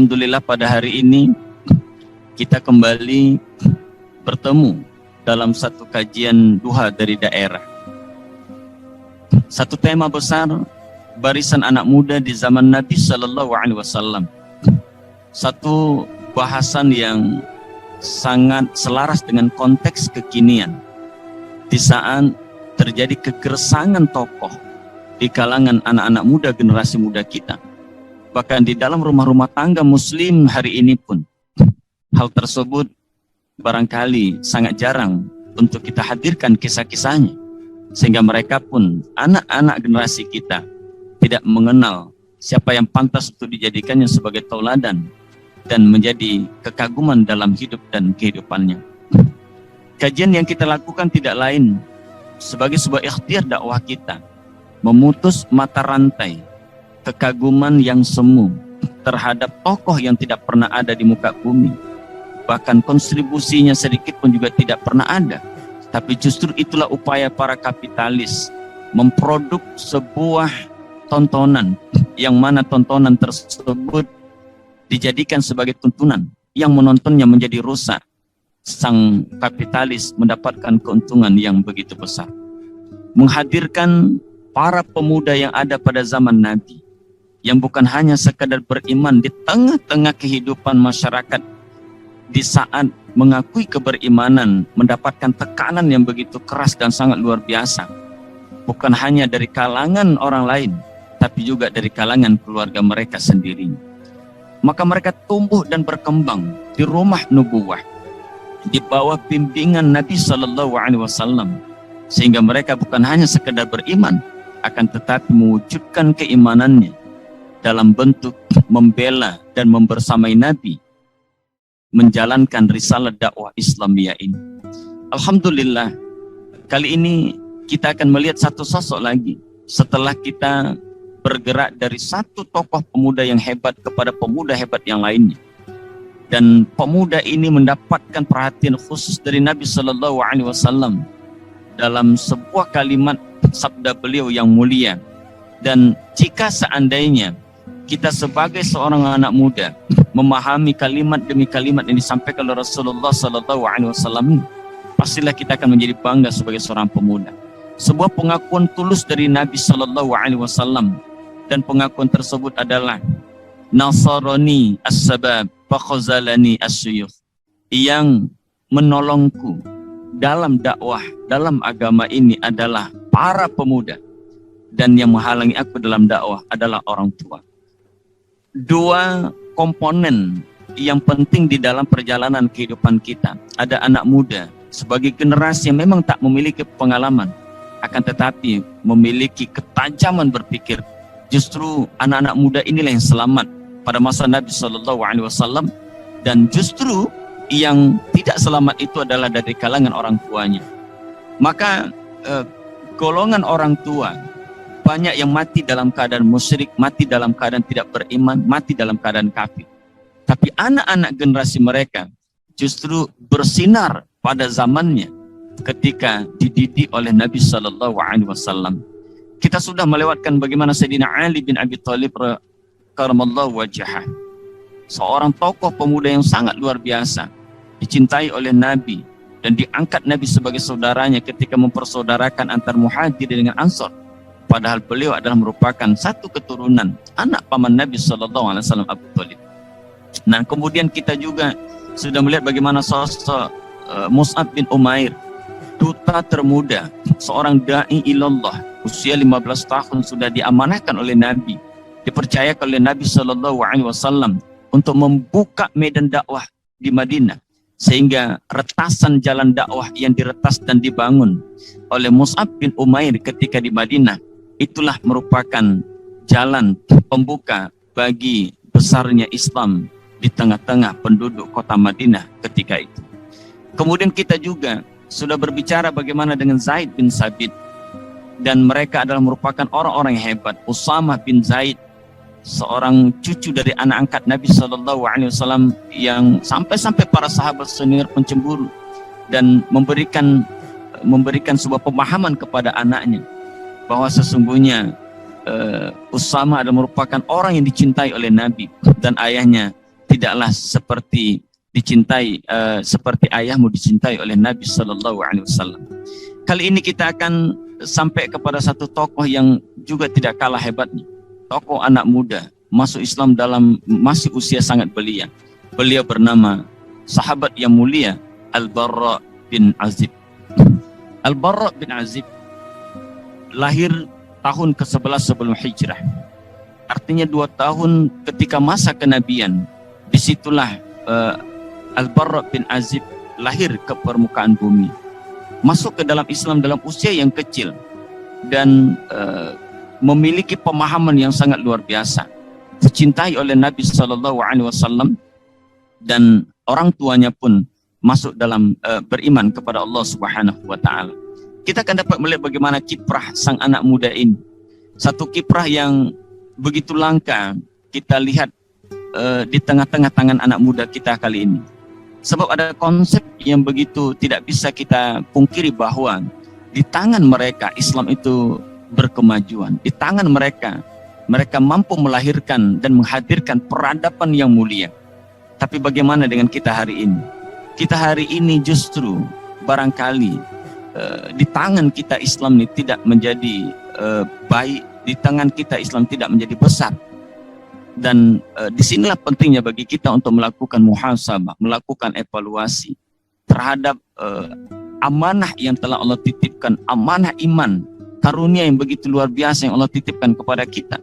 Alhamdulillah pada hari ini kita kembali bertemu dalam satu kajian duha dari daerah. Satu tema besar, barisan anak muda di zaman Nabi Sallallahu Alaihi Wasallam. Satu bahasan yang sangat selaras dengan konteks kekinian. Di saat terjadi kegersangan tokoh di kalangan anak-anak muda, generasi muda kita. Bahkan di dalam rumah-rumah tangga muslim hari ini pun, hal tersebut barangkali sangat jarang untuk kita hadirkan kisah-kisahnya. Sehingga mereka pun, anak-anak generasi kita, tidak mengenal siapa yang pantas untuk dijadikannya sebagai tauladan dan menjadi kekaguman dalam hidup dan kehidupannya. Kajian yang kita lakukan tidak lain sebagai sebuah ikhtiar dakwah kita, memutus mata rantai kekaguman yang semu terhadap tokoh yang tidak pernah ada di muka bumi. Bahkan kontribusinya sedikit pun juga tidak pernah ada. Tapi justru itulah upaya para kapitalis memproduk sebuah tontonan, yang mana tontonan tersebut dijadikan sebagai tuntunan, yang menontonnya menjadi rusak. Sang kapitalis mendapatkan keuntungan yang begitu besar. Menghadirkan para pemuda yang ada pada zaman Nabi, yang bukan hanya sekadar beriman di tengah-tengah kehidupan masyarakat, di saat mengakui keberimanan mendapatkan tekanan yang begitu keras dan sangat luar biasa, bukan hanya dari kalangan orang lain, tapi juga dari kalangan keluarga mereka sendiri. Maka mereka tumbuh dan berkembang di rumah nubuwah, di bawah bimbingan Nabi Sallallahu Alaihi Wasallam, sehingga mereka bukan hanya sekedar beriman, akan tetapi mewujudkan keimanannya dalam bentuk membela dan membersamai Nabi menjalankan risalah dakwah Islamiyah ini. Alhamdulillah, kali ini kita akan melihat satu sosok lagi setelah kita bergerak dari satu tokoh pemuda yang hebat kepada pemuda hebat yang lainnya. Dan pemuda ini mendapatkan perhatian khusus dari Nabi Sallallahu Alaihi Wasallam dalam sebuah kalimat sabda beliau yang mulia. Dan jika seandainya kita sebagai seorang anak muda memahami kalimat demi kalimat yang disampaikan oleh Rasulullah Sallallahu Alaihi Wasallam, pastilah kita akan menjadi bangga sebagai seorang pemuda. Sebuah pengakuan tulus dari Nabi Sallallahu Alaihi Wasallam, dan pengakuan tersebut adalah Nasarani as-sabab fakhazalani as-suyuf. Yang menolongku dalam dakwah, dalam agama ini adalah para pemuda, dan yang menghalangi aku dalam dakwah adalah orang tua. Dua komponen yang penting di dalam perjalanan kehidupan kita. Ada anak muda sebagai generasi yang memang tak memiliki pengalaman, akan tetapi memiliki ketajaman berpikir. Justru anak-anak muda inilah yang selamat pada masa Nabi Sallallahu Alaihi Wasallam, dan justru yang tidak selamat itu adalah dari kalangan orang tuanya. Maka golongan orang tua banyak yang mati dalam keadaan musyrik, mati dalam keadaan tidak beriman, mati dalam keadaan kafir. Tapi anak-anak generasi mereka justru bersinar pada zamannya ketika dididik oleh Nabi Sallallahu Alaihi Wasallam. Kita sudah melewatkan bagaimana Sayyidina Ali bin Abi Thalib karamallahu wajhah, seorang tokoh pemuda yang sangat luar biasa, dicintai oleh Nabi dan diangkat Nabi sebagai saudaranya ketika mempersaudarakan antar Muhajirin dengan Ansor. Padahal beliau adalah merupakan satu keturunan anak paman Nabi Sallallahu Alaihi Wasallam, Abu Thalib. Nah, kemudian kita juga sudah melihat bagaimana sosok Mus'ab bin Umair, duta termuda, seorang da'i ilallah, usia 15 tahun sudah diamanahkan oleh Nabi, dipercayakan oleh Nabi Sallallahu Alaihi Wasallam untuk membuka medan dakwah di Madinah, sehingga retasan jalan dakwah yang diretas dan dibangun oleh Mus'ab bin Umair ketika di Madinah, itulah merupakan jalan pembuka bagi besarnya Islam di tengah-tengah penduduk kota Madinah ketika itu. Kemudian kita juga sudah berbicara bagaimana dengan Zaid bin Sabit, dan mereka adalah merupakan orang-orang yang hebat. Usamah bin Zaid, seorang cucu dari anak angkat Nabi Sallallahu Alaihi Wasallam, yang sampai-sampai para sahabat senior pun cemburu dan memberikan sebuah pemahaman kepada anaknya bahwa sesungguhnya Usama adalah merupakan orang yang dicintai oleh Nabi, dan ayahnya tidaklah seperti dicintai seperti ayahmu dicintai oleh Nabi Sallallahu Alaihi Wasallam. Kali ini kita akan sampai kepada satu tokoh yang juga tidak kalah hebatnya, tokoh anak muda masuk Islam dalam masih usia sangat belia. Beliau bernama sahabat yang mulia Al-Barra bin Azib. Al-Barra bin Azib lahir tahun ke-11 sebelum hijrah. Artinya 2 tahun ketika masa kenabian. Disitulah Al-Barra bin Azib lahir ke permukaan bumi. Masuk ke dalam Islam dalam usia yang kecil. Dan memiliki pemahaman yang sangat luar biasa. Dicintai oleh Nabi SAW. Dan orang tuanya pun masuk dalam beriman kepada Allah Subhanahu wa Ta'ala. Kita akan dapat melihat bagaimana kiprah sang anak muda ini. Satu kiprah yang begitu langka kita lihat di tengah-tengah tangan anak muda kita kali ini. Sebab ada konsep yang begitu tidak bisa kita pungkiri bahwa di tangan mereka Islam itu berkemajuan. Di tangan mereka, mereka mampu melahirkan dan menghadirkan peradaban yang mulia. Tapi bagaimana dengan kita hari ini? Kita hari ini justru barangkali di tangan kita Islam ini tidak menjadi baik, di tangan kita Islam tidak menjadi besar. Dan disinilah pentingnya bagi kita untuk melakukan muhasabah, melakukan evaluasi terhadap amanah yang telah Allah titipkan, amanah iman, karunia yang begitu luar biasa yang Allah titipkan kepada kita.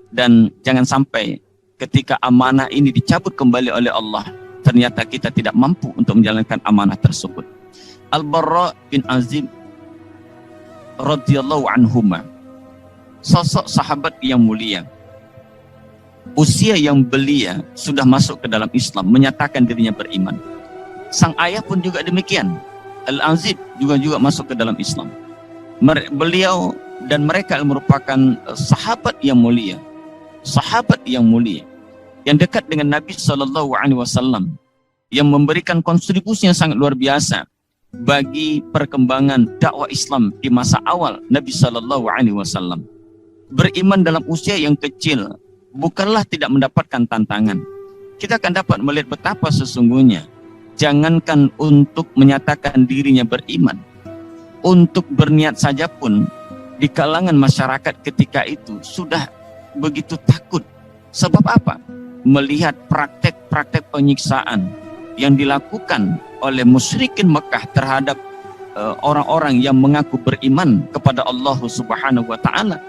Dan jangan sampai ketika amanah ini dicabut kembali oleh Allah, ternyata kita tidak mampu untuk menjalankan amanah tersebut. Al-Barra bin Azib radhiyallahu anhuma, sosok sahabat yang mulia, usia yang belia sudah masuk ke dalam Islam, menyatakan dirinya beriman. Sang ayah pun juga demikian, Al-Azib juga masuk ke dalam Islam. Beliau dan mereka merupakan sahabat yang mulia, yang dekat dengan Nabi Sallallahu Alaihi Wasallam, yang memberikan kontribusi yang sangat luar biasa bagi perkembangan dakwah Islam di masa awal Nabi Sallallahu Alaihi Wasallam. Beriman dalam usia yang kecil bukanlah tidak mendapatkan tantangan. Kita akan dapat melihat betapa sesungguhnya jangankan untuk menyatakan dirinya beriman, untuk berniat saja pun di kalangan masyarakat ketika itu sudah begitu takut. Sebab apa? Melihat praktek-praktek penyiksaan yang dilakukan oleh musyrikin Mekah terhadap orang-orang yang mengaku beriman kepada Allah Subhanahu wa Ta'ala,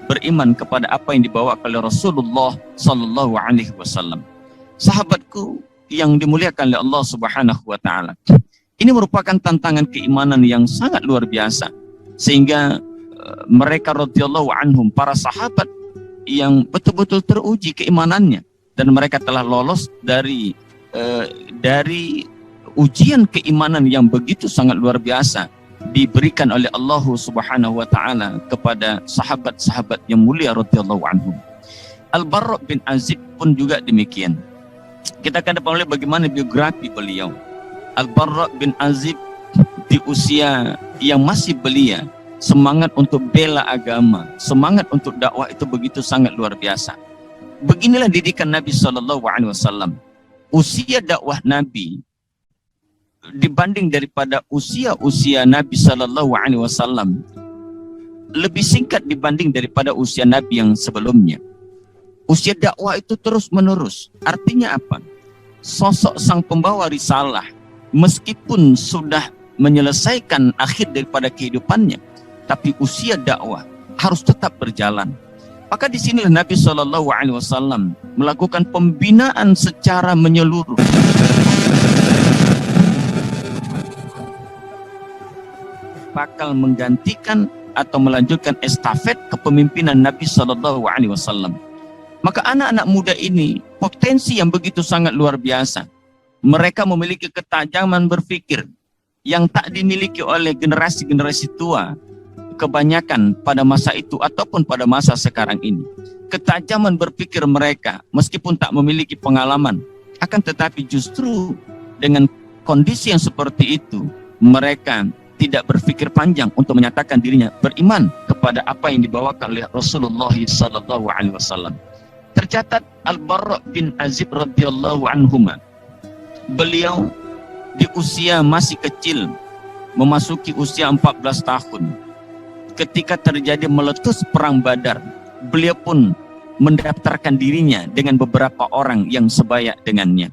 beriman kepada apa yang dibawa oleh Rasulullah Sallallahu Alaihi Wasallam. Sahabatku yang dimuliakan oleh Allah Subhanahu wa Ta'ala, ini merupakan tantangan keimanan yang sangat luar biasa, sehingga mereka radhiyallahu anhum, para sahabat yang betul-betul teruji keimanannya, dan mereka telah lolos dari ujian keimanan yang begitu sangat luar biasa diberikan oleh Allah Subhanahu wa Ta'ala kepada sahabat-sahabat yang mulia radhiyallahu anhum. Al-Barra bin Azib pun juga demikian. Kita akan dapat melihat bagaimana biografi beliau. Al-Barra bin Azib di usia yang masih belia, semangat untuk bela agama, semangat untuk dakwah itu begitu sangat luar biasa. Beginilah didikan Nabi Sallallahu Alaihi Wasallam. Usia dakwah Nabi dibanding daripada usia Nabi Sallallahu Alaihi Wasallam lebih singkat dibanding daripada usia Nabi yang sebelumnya. Usia dakwah itu terus menerus. Artinya apa? Sosok sang pembawa risalah meskipun sudah menyelesaikan akhir daripada kehidupannya, tapi usia dakwah harus tetap berjalan. Maka di sinilah Nabi Shallallahu Alaihi Wasallam melakukan pembinaan secara menyeluruh. Bakal menggantikan atau melanjutkan estafet kepemimpinan Nabi Shallallahu Alaihi Wasallam. Maka anak-anak muda ini potensi yang begitu sangat luar biasa. Mereka memiliki ketajaman berpikir yang tak dimiliki oleh generasi-generasi tua kebanyakan pada masa itu ataupun pada masa sekarang ini. Ketajaman berpikir mereka meskipun tak memiliki pengalaman, akan tetapi justru dengan kondisi yang seperti itu mereka tidak berpikir panjang untuk menyatakan dirinya beriman kepada apa yang dibawakan oleh Rasulullah SAW. Tercatat Al-Barra bin Azib radhiyallahu anhuma, beliau di usia masih kecil, memasuki usia 14 tahun. Ketika terjadi meletus perang Badar, beliau pun mendaftarkan dirinya dengan beberapa orang yang sebaya dengannya.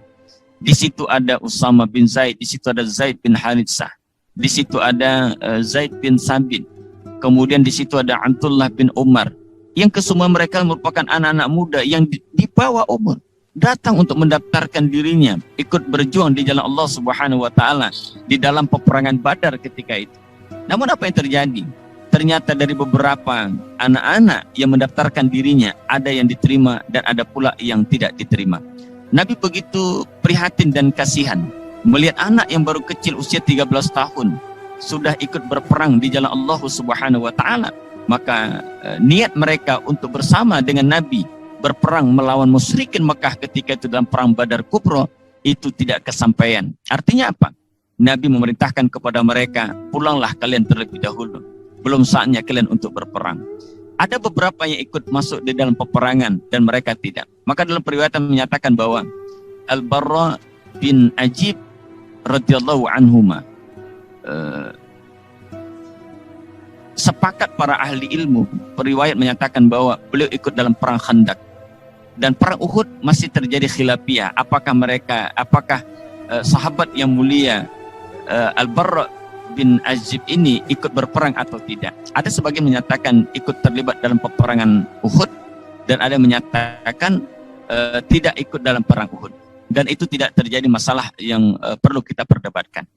Di situ ada Usama bin Zaid, di situ ada Zaid bin Haritsah, di situ ada Zaid bin Sabit, kemudian di situ ada Abdullah bin Umar, yang kesemua mereka merupakan anak-anak muda yang di bawah umur, datang untuk mendaftarkan dirinya ikut berjuang di jalan Allah Subhanahu wa taala di dalam peperangan Badar ketika itu. Namun apa yang terjadi? Ternyata dari beberapa anak-anak yang mendaftarkan dirinya, ada yang diterima dan ada pula yang tidak diterima. Nabi begitu prihatin dan kasihan melihat anak yang baru kecil usia 13 tahun sudah ikut berperang di jalan Allah Subhanahu wa taala. Maka niat mereka untuk bersama dengan Nabi berperang melawan musyrikin Mekah ketika itu dalam perang Badar Kubra itu tidak kesampaian. Artinya apa? Nabi memerintahkan kepada mereka, pulanglah kalian terlebih dahulu, belum saatnya kalian untuk berperang. Ada beberapa yang ikut masuk di dalam peperangan dan mereka tidak. Maka dalam periwayatan menyatakan bahwa Al-Barra bin Azib radhiyallahu anhuma, sepakat para ahli ilmu, periwayat menyatakan bahwa beliau ikut dalam perang Khandaq. Dan perang Uhud masih terjadi khilafiyah, apakah sahabat yang mulia Al-Barra bin Azib ini ikut berperang atau tidak. Ada sebagian menyatakan ikut terlibat dalam peperangan Uhud, dan ada yang menyatakan tidak ikut dalam perang Uhud. Dan itu tidak terjadi masalah yang perlu kita perdebatkan.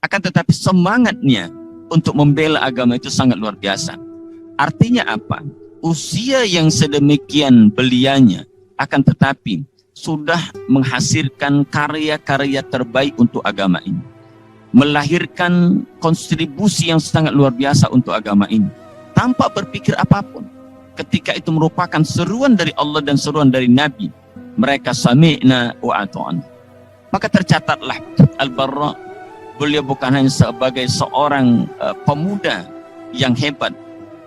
Akan tetapi semangatnya untuk membela agama itu sangat luar biasa. Artinya apa? Usia yang sedemikian belianya, akan tetapi sudah menghasilkan karya-karya terbaik untuk agama ini, melahirkan kontribusi yang sangat luar biasa untuk agama ini tanpa berpikir apapun. Ketika itu merupakan seruan dari Allah dan seruan dari Nabi, mereka sami'na wa ata'na. Maka tercatatlah Al-Barra, beliau bukan hanya sebagai seorang pemuda yang hebat,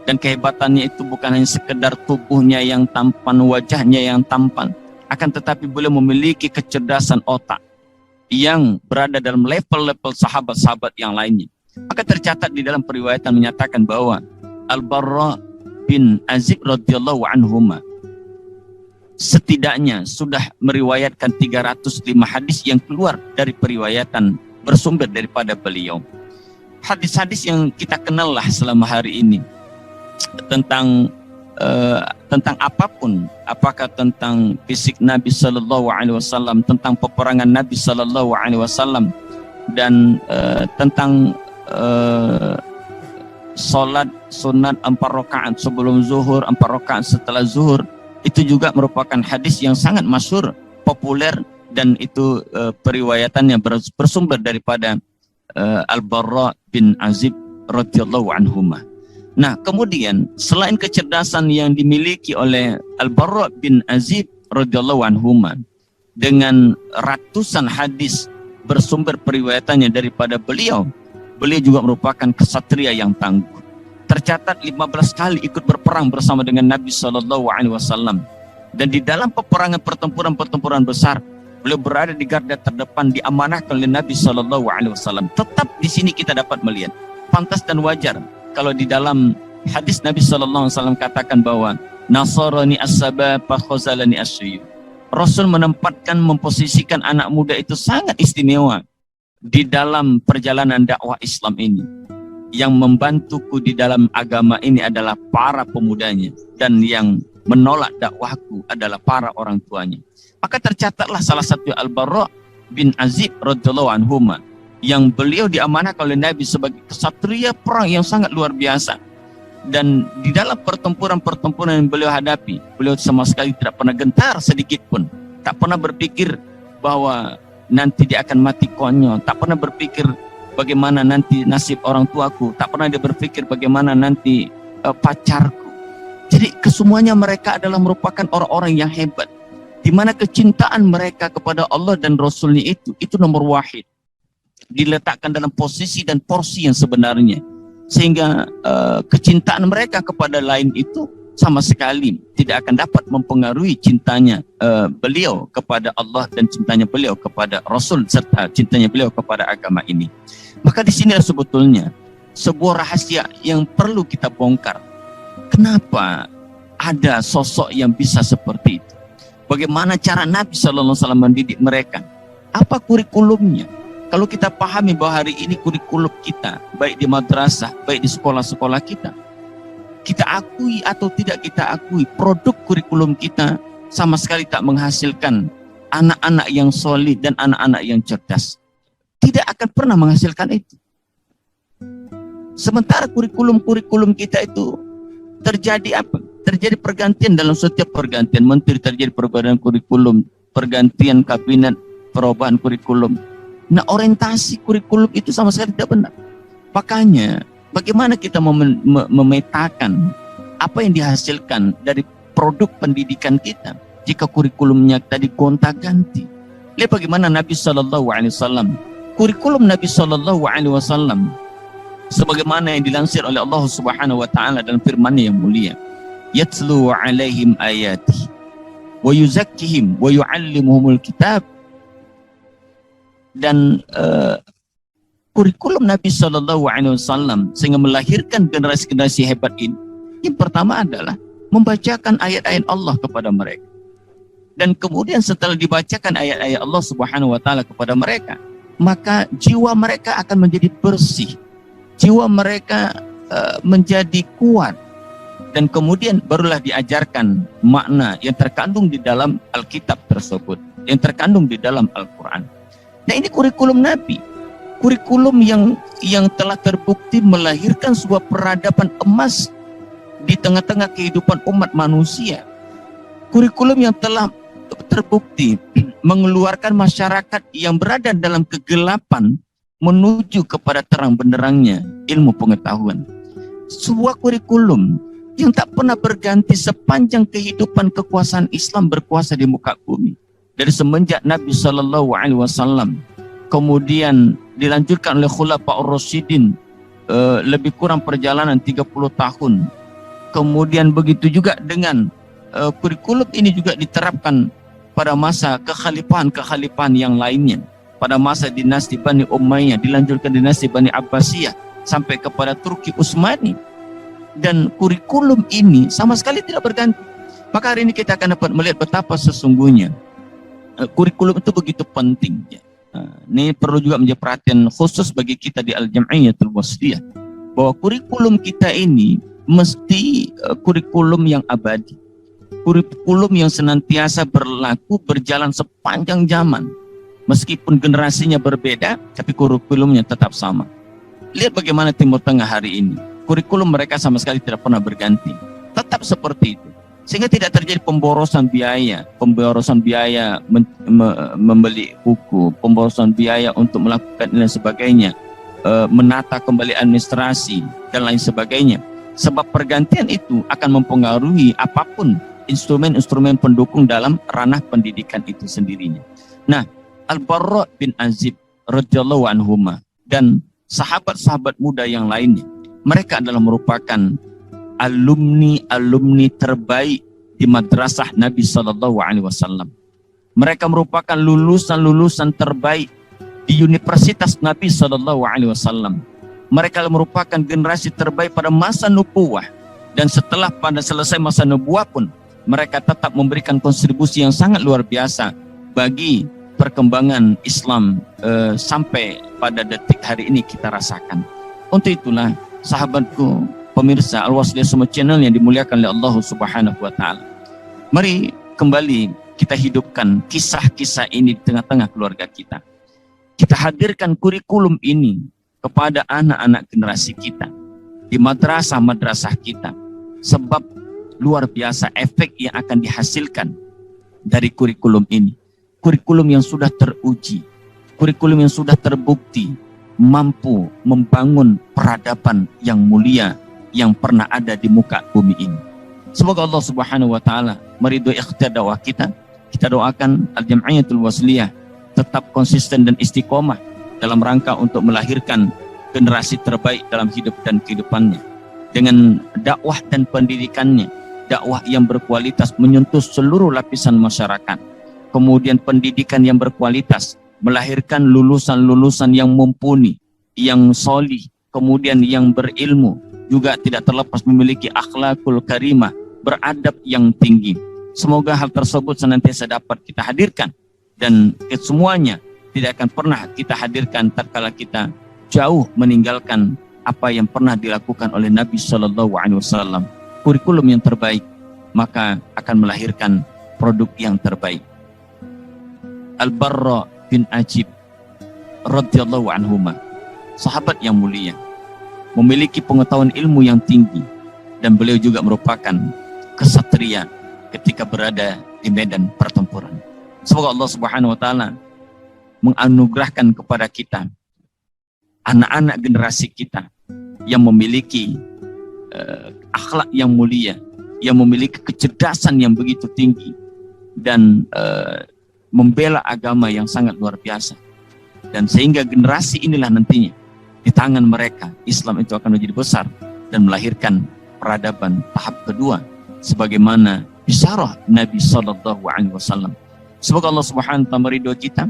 dan kehebatannya itu bukan hanya sekedar tubuhnya yang tampan, wajahnya yang tampan, akan tetapi beliau memiliki kecerdasan otak yang berada dalam level-level sahabat-sahabat yang lainnya. Maka tercatat di dalam periwayatan menyatakan bahwa Al-Barra bin Azib radhiyallahu anhuma setidaknya sudah meriwayatkan 305 hadis yang keluar dari periwayatan bersumber daripada beliau. Hadis-hadis yang kita kenal lah selama hari ini tentang apapun, apakah tentang fisik Nabi Sallallahu Alaihi Wasallam, tentang peperangan Nabi Sallallahu Alaihi Wasallam, dan tentang sholat sunat 4 rakaat sebelum zuhur, 4 rakaat setelah zuhur, itu juga merupakan hadis yang sangat masyhur, populer, dan itu periwayatannya bersumber daripada Al-Barra bin Azib radhiyallahu anhuma. Nah, kemudian selain kecerdasan yang dimiliki oleh Al-Barra bin Azib radhiyallahu anhuma dengan ratusan hadis bersumber periwayatannya daripada beliau, beliau juga merupakan kesatria yang tangguh. Tercatat 15 kali ikut berperang bersama dengan Nabi Sallallahu Alaihi Wasallam, dan di dalam pertempuran besar beliau berada di garda terdepan, diamanahkan oleh Nabi Sallallahu Alaihi Wasallam. Tetap di sini kita dapat melihat pantas dan wajar kalau di dalam hadis Nabi Sallallahu Alaihi Wasallam katakan bahwa nasarani as-sabab fa khazalani as-suyub. Rasul menempatkan, memposisikan anak muda itu sangat istimewa di dalam perjalanan dakwah Islam ini. Yang membantuku di dalam agama ini adalah para pemudanya, dan yang menolak dakwahku adalah para orang tuanya. Maka tercatatlah salah satu Al-Barra bin Azib radhiyallahu anhuma yang beliau diamanahkan oleh Nabi sebagai kesatria perang yang sangat luar biasa. Dan di dalam pertempuran yang beliau hadapi, beliau sama sekali tidak pernah gentar sedikit pun, tak pernah berpikir bahwa nanti dia akan mati konyol, tak pernah berpikir bagaimana nanti nasib orang tuaku, tak pernah dia berpikir bagaimana nanti pacarku. Jadi kesemuanya mereka adalah merupakan orang-orang yang hebat, di mana kecintaan mereka kepada Allah dan Rasulnya itu nomor wahid, diletakkan dalam posisi dan porsi yang sebenarnya, sehingga kecintaan mereka kepada lain itu sama sekali tidak akan dapat mempengaruhi cintanya beliau kepada Allah dan cintanya beliau kepada Rasul serta cintanya beliau kepada agama ini. Maka di sini sebetulnya sebuah rahasia yang perlu kita bongkar. Kenapa ada sosok yang bisa seperti itu? Bagaimana cara Nabi Sallallahu Alaihi Wasallam mendidik mereka? Apa kurikulumnya? Kalau kita pahami bahwa hari ini kurikulum kita, baik di madrasah, baik di sekolah-sekolah kita akui atau tidak kita akui, produk kurikulum kita sama sekali tak menghasilkan anak-anak yang solid dan anak-anak yang cerdas. Tidak akan pernah menghasilkan itu. Sementara kurikulum-kurikulum kita itu terjadi apa? Terjadi pergantian dalam setiap pergantian menteri, terjadi perubahan kurikulum, pergantian kabinet, perubahan kurikulum. Nah, orientasi kurikulum itu sama sekali tidak benar. Makanya, bagaimana kita memetakan apa yang dihasilkan dari produk pendidikan kita jika kurikulumnya tadi gonta-ganti? Lihat bagaimana Nabi Sallallahu Alaihi Wasallam, kurikulum Nabi Sallallahu Alaihi Wasallam sebagaimana yang dilansir oleh Allah Subhanahu Wa Taala dalam firman-Nya yang mulia, yatlu alaihim ayati wa yuzakkihim wa yuallimuhumul kitab. Dan kurikulum Nabi Sallallahu Alaihi Wasallam sehingga melahirkan generasi-generasi hebat ini, yang pertama adalah membacakan ayat-ayat Allah kepada mereka. Dan kemudian setelah dibacakan ayat-ayat Allah Subhanahu Wa Taala kepada mereka, maka jiwa mereka akan menjadi bersih, jiwa mereka menjadi kuat, dan kemudian barulah diajarkan makna yang terkandung di dalam Alkitab tersebut, yang terkandung di dalam Al-Quran. Nah, ini kurikulum Nabi, kurikulum yang telah terbukti melahirkan sebuah peradaban emas di tengah-tengah kehidupan umat manusia. Kurikulum yang telah terbukti mengeluarkan masyarakat yang berada dalam kegelapan menuju kepada terang benderangnya ilmu pengetahuan. Sebuah kurikulum yang tak pernah berganti sepanjang kehidupan kekuasaan Islam berkuasa di muka bumi. Dari semenjak Nabi Sallallahu Alaihi Wasallam, kemudian dilanjutkan oleh Khulafaur Rasyidin, lebih kurang perjalanan 30 tahun. Kemudian begitu juga dengan kurikulum ini juga diterapkan pada masa kekhalifahan yang lainnya. Pada masa dinasti Bani Umayyah, dilanjutkan dinasti Bani Abbasiyah, sampai kepada Turki Utsmani. Dan kurikulum ini sama sekali tidak berganti. Maka hari ini kita akan dapat melihat betapa sesungguhnya kurikulum itu begitu penting. Ini perlu juga menjadi perhatian khusus bagi kita di Al-Jam'iyatul Wasliyah, bahwa kurikulum kita ini mesti kurikulum yang abadi, kurikulum yang senantiasa berlaku, berjalan sepanjang zaman. Meskipun generasinya berbeda, tapi kurikulumnya tetap sama. Lihat bagaimana Timur Tengah hari ini, kurikulum mereka sama sekali tidak pernah berganti, tetap seperti itu. Sehingga tidak terjadi pemborosan biaya membeli buku, pemborosan biaya untuk melakukan dan sebagainya, menata kembali administrasi dan lain sebagainya. Sebab pergantian itu akan mempengaruhi apapun instrumen-instrumen pendukung dalam ranah pendidikan itu sendirinya. Nah, Al-Barra bin Azib radhiyallahu anhuma dan sahabat-sahabat muda yang lainnya, mereka adalah merupakan alumni terbaik di madrasah Nabi Sallallahu Alaihi Wasallam. Mereka merupakan lulusan terbaik di Universitas Nabi Sallallahu Alaihi Wasallam. Mereka merupakan generasi terbaik pada masa nubuwah, dan setelah pada selesai masa nubuwah pun mereka tetap memberikan kontribusi yang sangat luar biasa bagi perkembangan Islam sampai pada detik hari ini kita rasakan. Untuk itulah sahabatku, pemirsa Al-Wasliyah semua channel yang dimuliakan oleh Allah Subhanahu Wa Taala, mari kembali kita hidupkan kisah-kisah ini di tengah-tengah keluarga kita. Kita hadirkan kurikulum ini kepada anak-anak generasi kita di madrasah-madrasah kita, sebab luar biasa efek yang akan dihasilkan dari kurikulum ini. Kurikulum yang sudah teruji, kurikulum yang sudah terbukti mampu membangun peradaban yang mulia yang pernah ada di muka bumi ini. Semoga Allah Subhanahu Wa Taala meridhoi ikhtiar dakwah kita. Kita doakan Al-Jam'iyatul Wasliyah tetap konsisten dan istiqomah dalam rangka untuk melahirkan generasi terbaik dalam hidup dan kehidupannya, dengan dakwah dan pendidikannya, dakwah yang berkualitas menyentuh seluruh lapisan masyarakat, kemudian pendidikan yang berkualitas melahirkan lulusan-lulusan yang mumpuni, yang solih, kemudian yang berilmu, juga tidak terlepas memiliki akhlakul karimah, beradab yang tinggi. Semoga hal tersebut senantiasa dapat kita hadirkan, dan semuanya tidak akan pernah kita hadirkan tatkala kita jauh meninggalkan apa yang pernah dilakukan oleh Nabi Shallallahu Alaihi Wasallam. Kurikulum yang terbaik maka akan melahirkan produk yang terbaik. Al-Barra bin Ajib radhiyallahu anhuma, sahabat yang mulia, memiliki pengetahuan ilmu yang tinggi, dan beliau juga merupakan kesatria ketika berada di medan pertempuran. Semoga Allah Subhanahu wa taala menganugerahkan kepada kita anak-anak generasi kita yang memiliki akhlak yang mulia, yang memiliki kecerdasan yang begitu tinggi, dan membela agama yang sangat luar biasa. Dan sehingga generasi inilah nantinya di tangan mereka Islam itu akan menjadi besar dan melahirkan peradaban tahap kedua sebagaimana bisyarah Nabi Sallallahu Alaihi Wasallam. Semoga Allah Subhanahu wa taala meridhoi kita.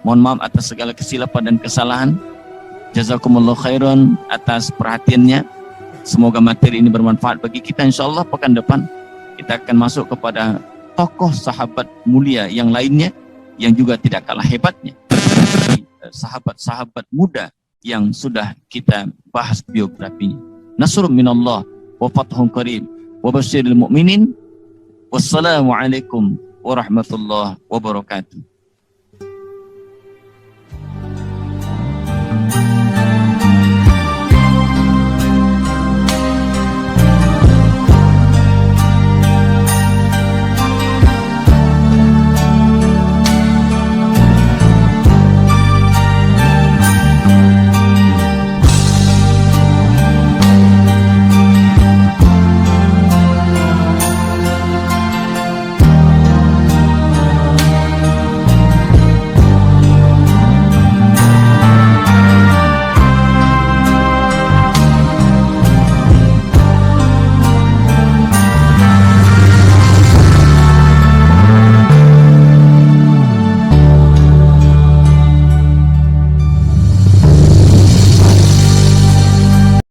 Mohon maaf atas segala kesilapan dan kesalahan. Jazakumullah khairan atas perhatiannya. Semoga materi ini bermanfaat bagi kita. Insyaallah pekan depan kita akan masuk kepada tokoh sahabat mulia yang lainnya yang juga tidak kalah hebatnya, sahabat-sahabat muda yang sudah kita bahas biografinya. Nasrun minallah wa fathun qarib wa basyiril mu'minin. Wassalamualaikum warahmatullahi wabarakatuh.